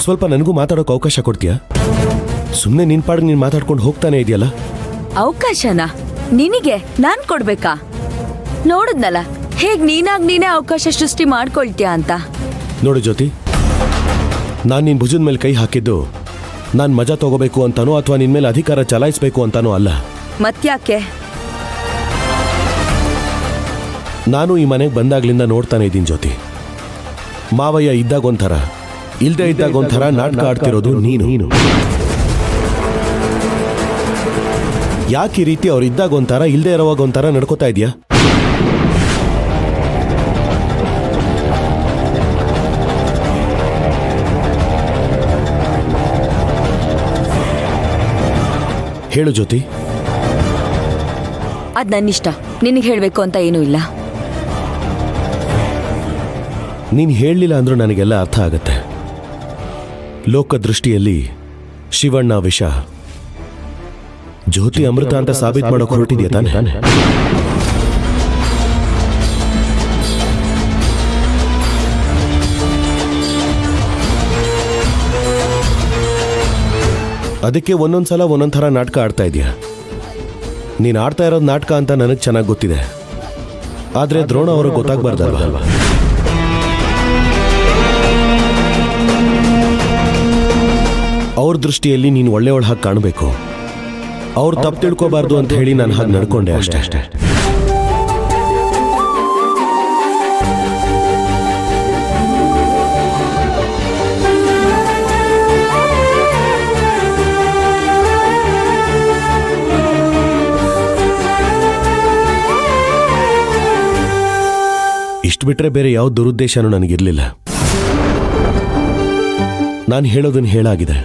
ಸ್ವಲ್ಪ ನನಗೂ ಮಾತಾಡೋಕೆ ಅವಕಾಶ ಕೊಡ್ತೀಯಾ? ಸುಮ್ಮನೆ ನಿನ್ ಪಾಡಿಗೆ ನೀನು ಮಾತಾಡ್ಕೊಂಡು ಹೋಗ್ತಾನೆ ಇದೆಯಲ್ಲ. ಅವಕಾಶನಾ ನಿನಗೆ ನಾನ್ ಕೊಡ್ಬೇಕಾ? ನೋಡಿದ್ನಲ್ಲ ಹೇಗ್ ನೀನೇ ಅವಕಾಶ ಸೃಷ್ಟಿ ಮಾಡ್ಕೊಳ್ತೀಯ ಅಂತ. ನೋಡು ಜ್ಯೋತಿ, ನಾನು ನಿನ್ನ ಭುಜದ ಮೇಲೆ ಕೈ ಹಾಕಿದ್ದು ನಾನು ಮಜಾ ತಗೋಬೇಕು ಅಂತಾನೋ ಅಥವಾ ನಿನ್ ಮೇಲೆ ಅಧಿಕಾರ ಚಲಾಯಿಸಬೇಕು ಅಂತಾನೋ ಅಲ್ಲ. ಮತ್ಯಾಕೆ? ನಾನು ಈ ಮನೆಗೆ ಬಂದಾಗ್ಲಿಂದ ನೋಡ್ತಾನೆ ಇದ್ದೀನಿ ಜ್ಯೋತಿ. ಮಾವಯ್ಯ ಇದ್ದಾಗೊಂಥರ, ಇಲ್ದೇ ಇದ್ದಾಗೊಂಥರ ನಾಟಕ ಆಡ್ತಿರೋದು ನೀನು. ಯಾಕೆ ಈ ರೀತಿ ಅವ್ರು ಇದ್ದಾಗೊಂಥರ ಇಲ್ದೇ ಇರೋವಾಗ ಒಂಥರ ನಡ್ಕೋತಾ ಇದೆಯಾ? ಹೇಳು ಜ್ಯೋತಿ. ಅದ್ ನನ್ನಿಷ್ಟ, ನಿನಗೆ ಹೇಳ್ಬೇಕು ಅಂತ ಏನೂ ಇಲ್ಲ. ನೀನು ಹೇಳಲಿಲ್ಲ ಅಂದ್ರೂ ನನಗೆಲ್ಲ ಅರ್ಥ ಆಗತ್ತೆ. ಲೋಕದೃಷ್ಟಿಯಲ್ಲಿ ಶಿವಣ್ಣ ವಿಷ, ಜ್ಯೋತಿ ಅಮೃತ ಅಂತ ಸಾಬೀತು ಮಾಡೋಕೆ ಹೊರಟಿದ್ಯಾ ತಾನೆ? ಅದಕ್ಕೆ ಒಂದೊಂದ್ಸಲ ಒಂದೊಂಥರ ನಾಟಕ ಆಡ್ತಾ ಇದೆಯಾ. ನೀನು ಆಡ್ತಾ ಇರೋದು ನಾಟಕ ಅಂತ ನನಗೆ ಚೆನ್ನಾಗಿ ಗೊತ್ತಿದೆ. ಆದರೆ ದ್ರೋಣ ಅವರು ಗೊತ್ತಾಗ್ಬಾರ್ದಲ್ವಾ? ಅವ್ರ ದೃಷ್ಟಿಯಲ್ಲಿ ನೀನು ಒಳ್ಳೆಯವಳ ಹಾಗೆ ಕಾಣಬೇಕು. ಅವ್ರು ತಪ್ಪು ತಿಳ್ಕೋಬಾರ್ದು ಅಂತ ಹೇಳಿ ನಾನು ಹಾಗೆ ನಡ್ಕೊಂಡೆ ಅಷ್ಟೇ. ಇಷ್ಟು ಬಿಟ್ರೆ ಬೇರೆ ಯಾವ ದುರುದ್ದೇಶನೂ ನನಗಿರಲಿಲ್ಲ. ನಾನು ಹೇಳೋದನ್ನು ಹೇಳಾಗಿದೆ.